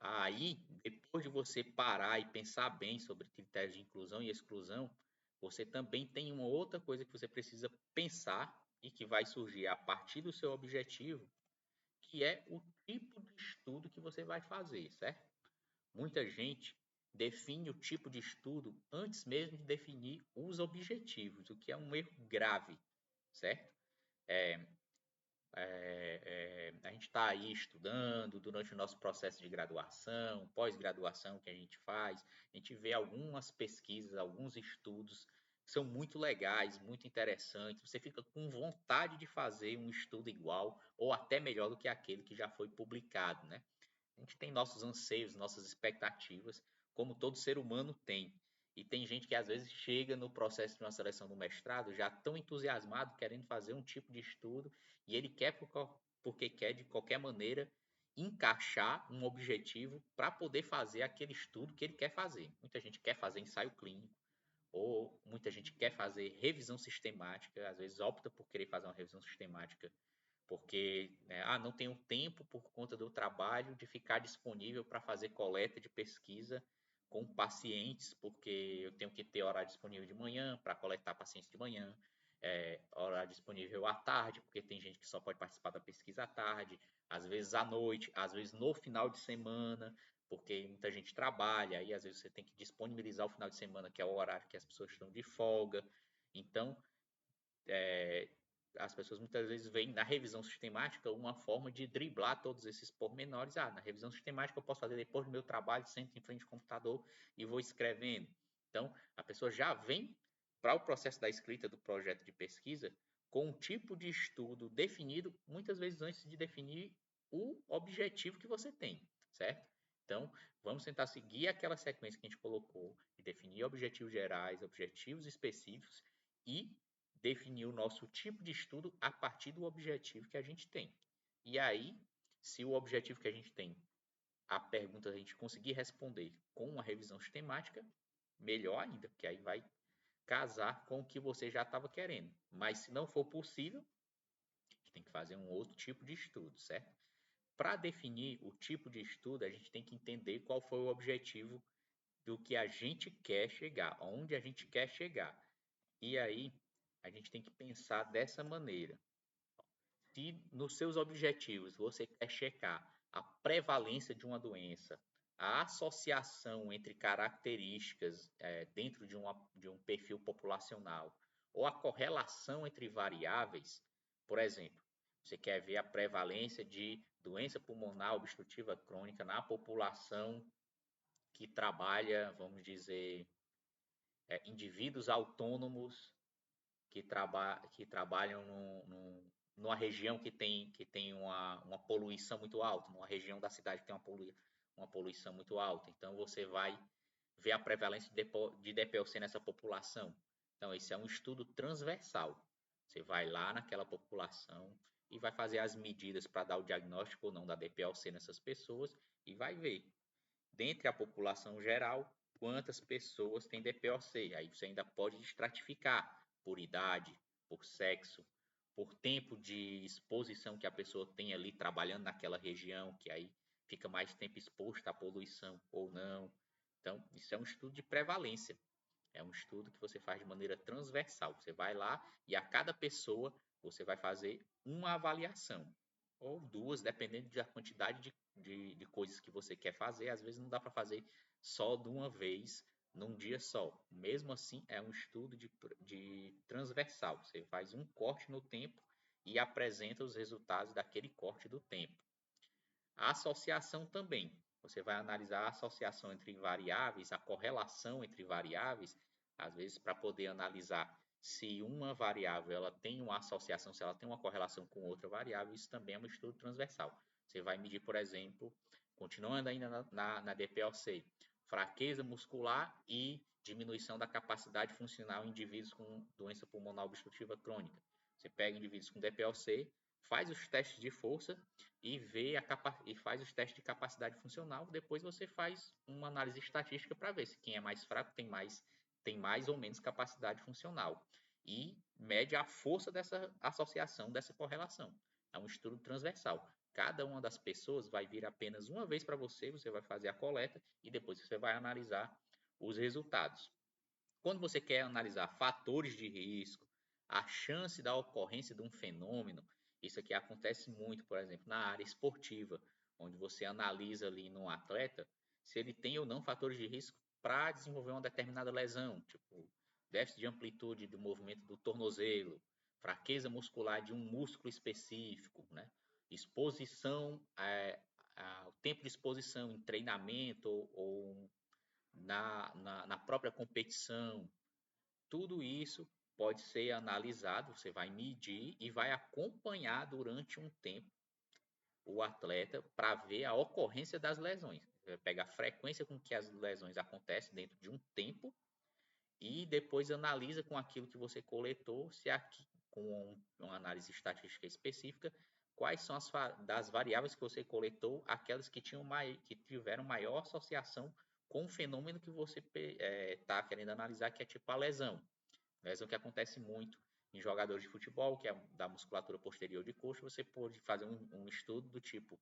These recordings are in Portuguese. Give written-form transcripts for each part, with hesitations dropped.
Aí, depois de você parar e pensar bem sobre critérios de inclusão e exclusão, você também tem uma outra coisa que você precisa pensar e que vai surgir a partir do seu objetivo, que é o tipo de estudo que você vai fazer, certo? Muita gente define o tipo de estudo antes mesmo de definir os objetivos, o que é um erro grave, certo? A gente está aí estudando durante o nosso processo de graduação, pós-graduação que a gente faz, a gente vê algumas pesquisas, alguns estudos que são muito legais, muito interessantes. Você fica com vontade de fazer um estudo igual ou até melhor do que aquele que já foi publicado, né? A gente tem nossos anseios, nossas expectativas, como todo ser humano tem. E tem gente que às vezes chega no processo de uma seleção do mestrado já tão entusiasmado, querendo fazer um tipo de estudo, e ele quer porque quer, de qualquer maneira, encaixar um objetivo para poder fazer aquele estudo que ele quer fazer. Muita gente quer fazer ensaio clínico, ou muita gente quer fazer revisão sistemática, às vezes opta por querer fazer uma revisão sistemática porque né, não tenho tempo por conta do trabalho de ficar disponível para fazer coleta de pesquisa com pacientes, porque eu tenho que ter horário disponível de manhã para coletar pacientes de manhã, horário disponível à tarde, porque tem gente que só pode participar da pesquisa à tarde, às vezes à noite, às vezes no final de semana, porque muita gente trabalha, e às vezes você tem que disponibilizar o final de semana, que é o horário que as pessoas estão de folga. Então, as pessoas muitas vezes veem na revisão sistemática uma forma de driblar todos esses pormenores. Na revisão sistemática eu posso fazer depois do meu trabalho, sento em frente ao computador e vou escrevendo. Então, a pessoa já vem para o processo da escrita do projeto de pesquisa com um tipo de estudo definido, muitas vezes antes de definir o objetivo que você tem, certo? Então, vamos tentar seguir aquela sequência que a gente colocou, de definir objetivos gerais, objetivos específicos e definir o nosso tipo de estudo a partir do objetivo que a gente tem. E aí, se o objetivo que a gente tem, a pergunta a gente conseguir responder com uma revisão sistemática, melhor ainda, porque aí vai casar com o que você já estava querendo. Mas se não for possível, a gente tem que fazer um outro tipo de estudo, certo? Para definir o tipo de estudo, a gente tem que entender qual foi o objetivo do que a gente quer chegar, onde a gente quer chegar. E aí, a gente tem que pensar dessa maneira. Se nos seus objetivos você quer checar a prevalência de uma doença, a associação entre características dentro de um perfil populacional, ou a correlação entre variáveis, por exemplo, você quer ver a prevalência de doença pulmonar obstrutiva crônica na população que trabalha, vamos dizer, indivíduos autônomos que trabalham numa região que tem uma poluição muito alta, numa região da cidade que tem uma poluição muito alta. Então, você vai ver a prevalência de DPLC nessa população. Então, esse é um estudo transversal. Você vai lá naquela população e vai fazer as medidas para dar o diagnóstico ou não da DPLC nessas pessoas e vai ver, dentre a população geral, quantas pessoas têm DPOC. Aí você ainda pode estratificar por idade, por sexo, por tempo de exposição que a pessoa tem ali trabalhando naquela região, que aí fica mais tempo exposto à poluição ou não. Então, isso é um estudo de prevalência. É um estudo que você faz de maneira transversal. Você vai lá e a cada pessoa você vai fazer uma avaliação, ou duas, dependendo da quantidade de coisas que você quer fazer. Às vezes não dá para fazer só de uma vez, num dia só. Mesmo assim, é um estudo de transversal. Você faz um corte no tempo e apresenta os resultados daquele corte do tempo. A associação também. Você vai analisar a associação entre variáveis, a correlação entre variáveis, às vezes para poder analisar se uma variável ela tem uma associação, se ela tem uma correlação com outra variável, isso também é um estudo transversal. Você vai medir, por exemplo, continuando ainda na DPOC, fraqueza muscular e diminuição da capacidade funcional em indivíduos com doença pulmonar obstrutiva crônica. Você pega indivíduos com DPOC, faz os testes de força e e faz os testes de capacidade funcional. Depois você faz uma análise estatística para ver se quem é mais fraco tem mais ou menos capacidade funcional. E mede a força dessa associação, dessa correlação. É um estudo transversal. Cada uma das pessoas vai vir apenas uma vez para você, você vai fazer a coleta e depois você vai analisar os resultados. Quando você quer analisar fatores de risco, a chance da ocorrência de um fenômeno, isso aqui acontece muito, por exemplo, na área esportiva, onde você analisa ali no atleta se ele tem ou não fatores de risco para desenvolver uma determinada lesão, tipo déficit de amplitude do movimento do tornozelo, fraqueza muscular de um músculo específico, né? Exposição, o tempo de exposição em treinamento ou na própria competição, tudo isso pode ser analisado, você vai medir e vai acompanhar durante um tempo o atleta para ver a ocorrência das lesões. Você pega a frequência com que as lesões acontecem dentro de um tempo e depois analisa com aquilo que você coletou, se aqui, com uma análise estatística específica, quais são das variáveis que você coletou, aquelas que tiveram maior associação com o fenômeno que você está querendo analisar, que é tipo a lesão. Lesão que acontece muito em jogadores de futebol, que é da musculatura posterior de coxa, você pode fazer um estudo do tipo,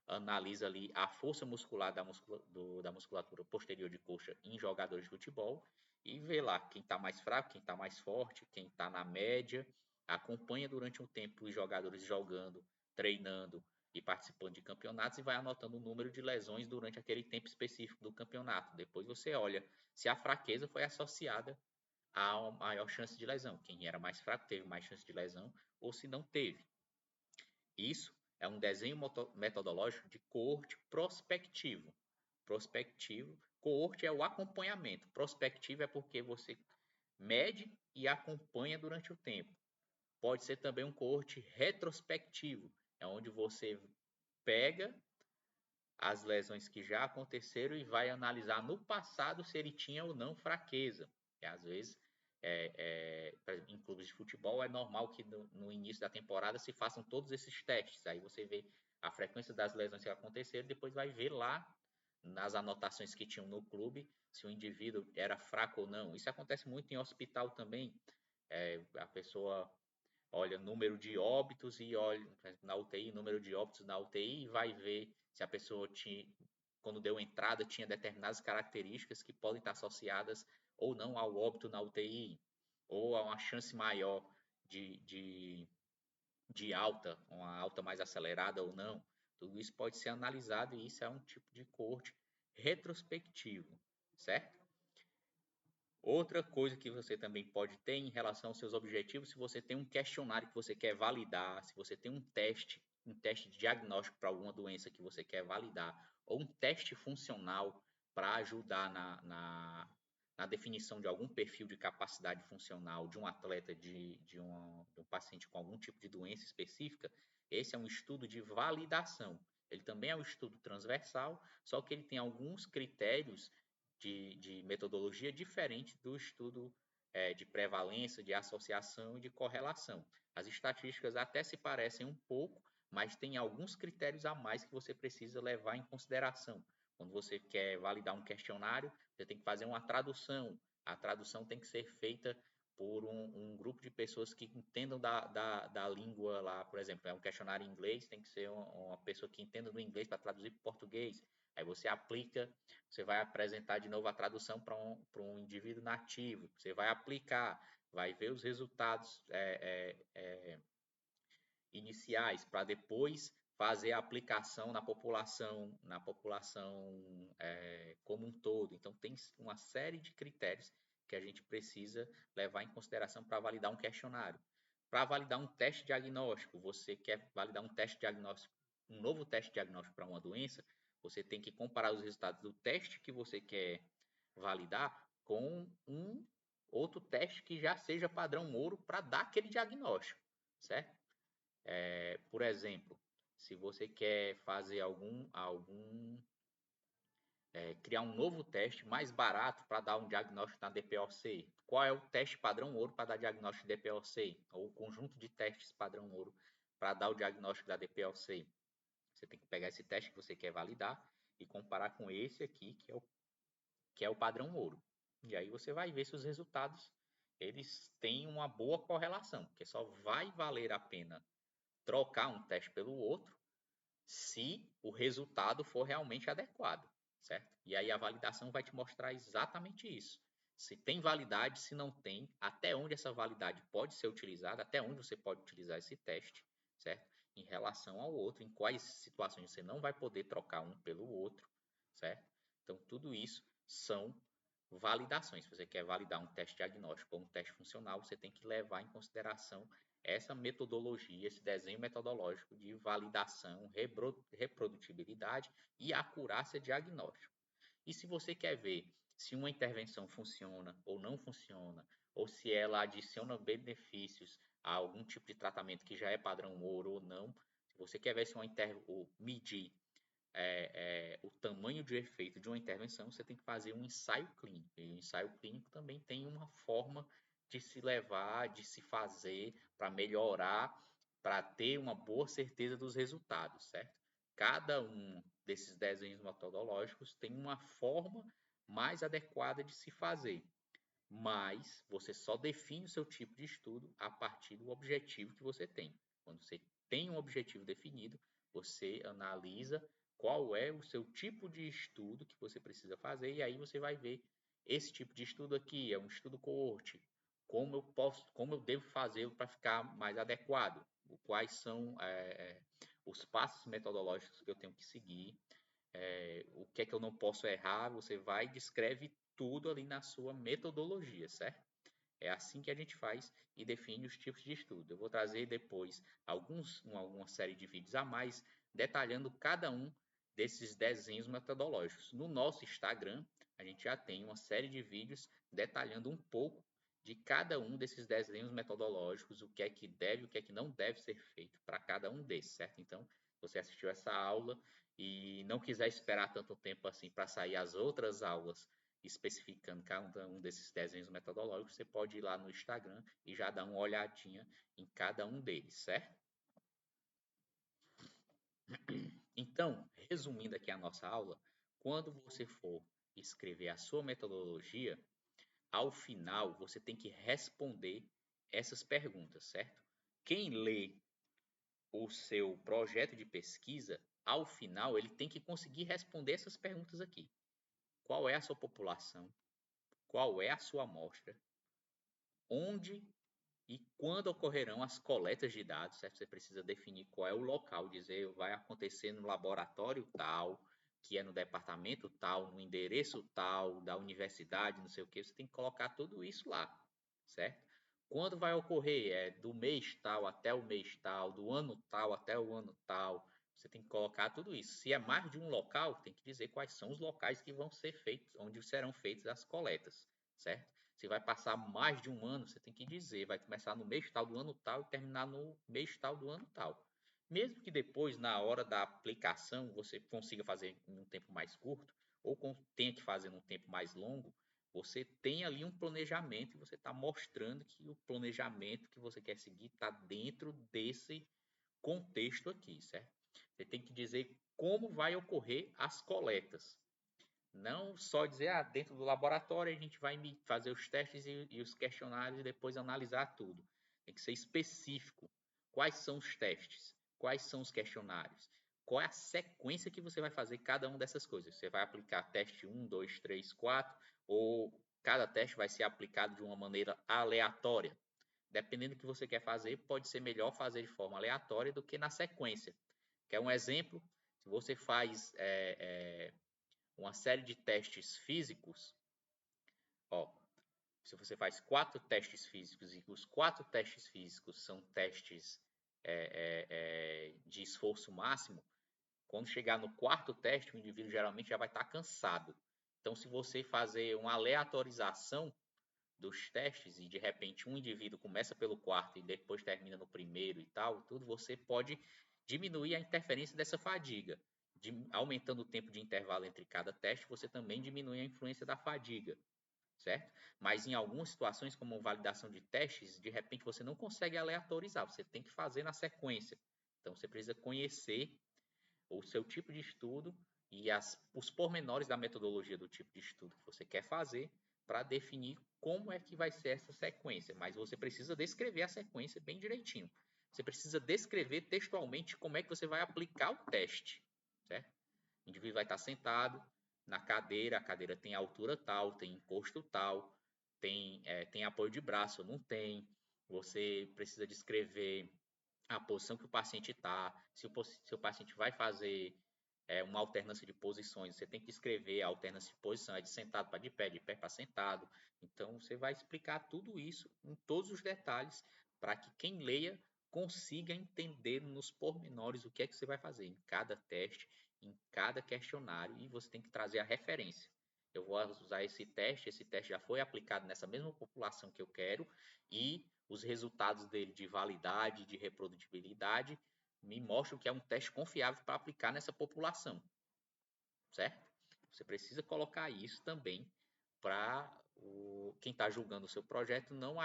analisa ali a força muscular da musculatura posterior de coxa em jogadores de futebol e vê lá quem está mais fraco, quem está mais forte, quem está na média, acompanha durante um tempo os jogadores jogando, treinando e participando de campeonatos e vai anotando o número de lesões durante aquele tempo específico do campeonato. Depois você olha se a fraqueza foi associada há uma maior chance de lesão. Quem era mais fraco teve mais chance de lesão, ou se não teve. Isso é um desenho metodológico de coorte prospectivo. Prospectivo, coorte é o acompanhamento. Prospectivo é porque você mede e acompanha durante o tempo. Pode ser também um coorte retrospectivo, é onde você pega as lesões que já aconteceram e vai analisar no passado se ele tinha ou não fraqueza. E às vezes, em clubes de futebol, é normal que no início da temporada se façam todos esses testes. Aí você vê a frequência das lesões que aconteceram, depois vai ver lá nas anotações que tinham no clube se o indivíduo era fraco ou não. Isso acontece muito em hospital também. A pessoa olha número de óbitos e olha na UTI, número de óbitos na UTI e vai ver se a pessoa tinha, quando deu entrada, tinha determinadas características que podem estar associadas ou não ao óbito na UTI, ou a uma chance maior de, de, de alta, uma alta mais acelerada ou não. Tudo isso pode ser analisado e isso é um tipo de coorte retrospectivo, certo? Outra coisa que você também pode ter em relação aos seus objetivos, se você tem um questionário que você quer validar, se você tem um teste de diagnóstico para alguma doença que você quer validar, ou um teste funcional para ajudar na definição de algum perfil de capacidade funcional de um atleta, de um paciente com algum tipo de doença específica, esse é um estudo de validação. Ele também é um estudo transversal, só que ele tem alguns critérios de metodologia diferente do estudo de prevalência, de associação e de correlação. As estatísticas até se parecem um pouco, mas tem alguns critérios a mais que você precisa levar em consideração. Quando você quer validar um questionário, você tem que fazer uma tradução. A tradução tem que ser feita por um grupo de pessoas que entendam da língua lá, por exemplo, é um questionário em inglês, tem que ser uma pessoa que entenda do inglês para traduzir para o português. Aí você aplica, você vai apresentar de novo a tradução para um indivíduo nativo, você vai aplicar, vai ver os resultados iniciais para depois fazer a aplicação na população como um todo. Então tem uma série de critérios que a gente precisa levar em consideração para validar um questionário. Para validar um teste diagnóstico, você quer validar um teste diagnóstico, um novo teste diagnóstico para uma doença, você tem que comparar os resultados do teste que você quer validar com um outro teste que já seja padrão ouro para dar aquele diagnóstico, certo? Por exemplo, se você quer fazer criar um novo teste mais barato para dar um diagnóstico na DPOC, qual é o teste padrão ouro para dar diagnóstico de DPOC? Ou o conjunto de testes padrão ouro para dar o diagnóstico da DPOC? Você tem que pegar esse teste que você quer validar e comparar com esse aqui, que é o padrão ouro. E aí você vai ver se os resultados eles têm uma boa correlação, porque só vai valer a pena trocar um teste pelo outro se o resultado for realmente adequado, certo? E aí a validação vai te mostrar exatamente isso. Se tem validade, se não tem, até onde essa validade pode ser utilizada, até onde você pode utilizar esse teste, certo? Em relação ao outro, em quais situações você não vai poder trocar um pelo outro, certo? Então, tudo isso são validações. Se você quer validar um teste diagnóstico ou um teste funcional, você tem que levar em consideração essa metodologia, esse desenho metodológico de validação, reprodutibilidade e acurácia diagnóstica. E se você quer ver se uma intervenção funciona ou não funciona, ou se ela adiciona benefícios a algum tipo de tratamento que já é padrão ouro ou não, se você quer ver se ou medir o tamanho de efeito de uma intervenção, você tem que fazer um ensaio clínico. E o ensaio clínico também tem uma forma de se levar, de se fazer para melhorar, para ter uma boa certeza dos resultados, certo? Cada um desses desenhos metodológicos tem uma forma mais adequada de se fazer, mas você só define o seu tipo de estudo a partir do objetivo que você tem. Quando você tem um objetivo definido, você analisa qual é o seu tipo de estudo que você precisa fazer e aí você vai ver esse tipo de estudo aqui é um estudo coorte, como eu devo fazer para ficar mais adequado, quais são os passos metodológicos que eu tenho que seguir, o que é que eu não posso errar, você vai e descreve tudo ali na sua metodologia, certo? É assim que a gente faz e define os tipos de estudo. Eu vou trazer depois alguma série de vídeos a mais detalhando cada um desses desenhos metodológicos. No nosso Instagram, a gente já tem uma série de vídeos detalhando um pouco de cada um desses desenhos metodológicos, o que é que deve, o que é que não deve ser feito para cada um desses, certo? Então, você assistiu essa aula e não quiser esperar tanto tempo assim para sair as outras aulas especificando cada um desses desenhos metodológicos, você pode ir lá no Instagram e já dar uma olhadinha em cada um deles, certo? Então, resumindo aqui a nossa aula, quando você for escrever a sua metodologia, ao final você tem que responder essas perguntas, certo? Quem lê o seu projeto de pesquisa, ao final ele tem que conseguir responder essas perguntas aqui. Qual é a sua população? Qual é a sua amostra? Onde e quando ocorrerão as coletas de dados, certo? Você precisa definir qual é o local, dizer vai acontecer no laboratório tal, que é no departamento tal, no endereço tal, da universidade, não sei o que, você tem que colocar tudo isso lá, certo? Quando vai ocorrer? É do mês tal até o mês tal, do ano tal até o ano tal, você tem que colocar tudo isso. Se é mais de um local, tem que dizer quais são os locais que vão ser feitos, onde serão feitas as coletas, certo? Se vai passar mais de um ano, você tem que dizer, vai começar no mês tal do ano tal e terminar no mês tal do ano tal. Mesmo que depois, na hora da aplicação, você consiga fazer em um tempo mais curto, ou tenha que fazer num tempo mais longo, você tem ali um planejamento e você está mostrando que o planejamento que você quer seguir está dentro desse contexto aqui, certo? Você tem que dizer como vai ocorrer as coletas. Não só dizer, dentro do laboratório a gente vai fazer os testes e os questionários e depois analisar tudo. Tem que ser específico. Quais são os testes? Quais são os questionários? Qual é a sequência que você vai fazer cada uma dessas coisas? Você vai aplicar teste 1, 2, 3, 4 ou cada teste vai ser aplicado de uma maneira aleatória? Dependendo do que você quer fazer, pode ser melhor fazer de forma aleatória do que na sequência. Quer um exemplo? Se você faz uma série de testes físicos, ó, se você faz 4 testes físicos e os 4 testes físicos são testes de esforço máximo, quando chegar no quarto teste, o indivíduo geralmente já vai estar cansado. Então, se você fazer uma aleatorização dos testes e de repente um indivíduo começa pelo quarto e depois termina no primeiro e tal, tudo, você pode diminuir a interferência dessa fadiga. Aumentando o tempo de intervalo entre cada teste, você também diminui a influência da fadiga, certo? Mas em algumas situações, como validação de testes, de repente você não consegue aleatorizar, você tem que fazer na sequência. Então você precisa conhecer o seu tipo de estudo e os pormenores da metodologia do tipo de estudo que você quer fazer para definir como é que vai ser essa sequência. Mas você precisa descrever a sequência bem direitinho. você precisa descrever textualmente como é que você vai aplicar o teste, certo? O indivíduo vai estar sentado na cadeira, a cadeira tem altura tal, tem encosto tal, tem apoio de braço, não tem. Você precisa descrever a posição que o paciente está, se o paciente vai fazer uma alternância de posições, você tem que escrever a alternância de posição, é de sentado para de pé para sentado. Então, você vai explicar tudo isso em todos os detalhes para que quem leia consiga entender nos pormenores o que é que você vai fazer em cada teste, em cada questionário, e você tem que trazer a referência. Eu vou usar esse teste já foi aplicado nessa mesma população que eu quero, e os resultados dele de validade, de reprodutibilidade, me mostram que é um teste confiável para aplicar nessa população, certo? Você precisa colocar isso também para quem está julgando o seu projeto não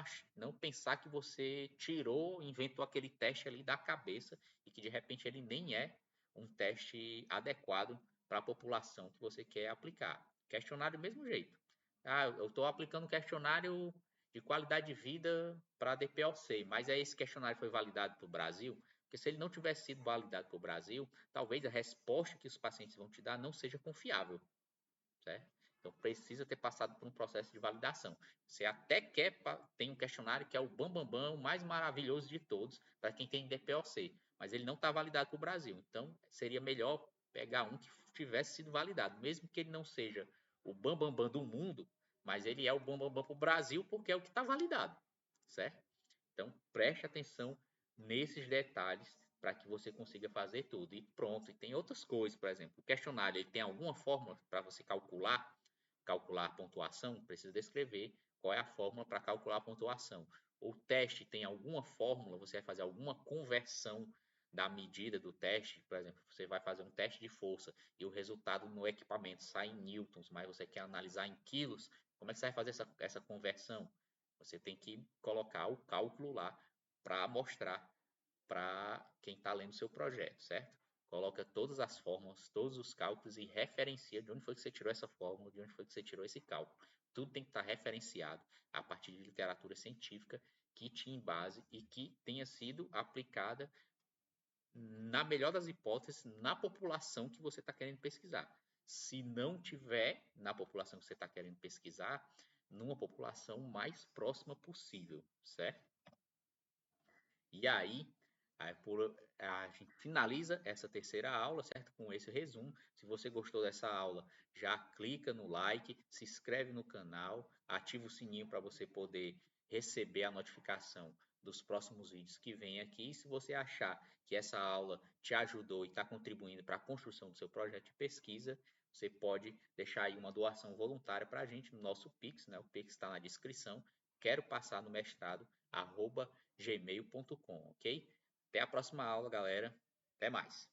pensar que você inventou aquele teste ali da cabeça e que de repente ele nem é um teste adequado para a população que você quer aplicar. Questionário do mesmo jeito. Eu estou aplicando um questionário de qualidade de vida para a DPOC, mas esse questionário foi validado para o Brasil? Porque se ele não tivesse sido validado para o Brasil, talvez a resposta que os pacientes vão te dar não seja confiável, certo? Então precisa ter passado por um processo de validação. Você até tem um questionário que é o Bambambam, o mais maravilhoso de todos, para quem tem DPOC, mas ele não está validado para o Brasil. Então seria melhor pegar um que tivesse sido validado, mesmo que ele não seja o Bambambam do mundo, mas ele é o Bambambam para o Brasil porque é o que está validado, certo? Então preste atenção nesses detalhes para que você consiga fazer tudo. E pronto, e tem outras coisas, por exemplo, o questionário ele tem alguma fórmula para você calcular a pontuação, precisa descrever qual é a fórmula para calcular a pontuação. O teste tem alguma fórmula, você vai fazer alguma conversão da medida do teste, por exemplo, você vai fazer um teste de força e o resultado no equipamento sai em newtons, mas você quer analisar em quilos, como é que você vai fazer essa conversão? Você tem que colocar o cálculo lá para mostrar para quem está lendo o seu projeto, certo? Coloca todas as fórmulas, todos os cálculos e referencia de onde foi que você tirou essa fórmula, de onde foi que você tirou esse cálculo. Tudo tem que estar referenciado a partir de literatura científica que te embase e que tenha sido aplicada, na melhor das hipóteses, na população que você está querendo pesquisar. Se não tiver na população que você está querendo pesquisar, numa população mais próxima possível, certo? E aí, a gente finaliza essa terceira aula, certo? Com esse resumo. Se você gostou dessa aula, já clica no like, se inscreve no canal, ativa o sininho para você poder receber a notificação dos próximos vídeos que vem aqui. E se você achar que essa aula te ajudou e está contribuindo para a construção do seu projeto de pesquisa, você pode deixar aí uma doação voluntária para a gente no nosso Pix, né? O Pix está na descrição. Quero passar no mestrado, @gmail.com, ok? Até a próxima aula, galera. Até mais.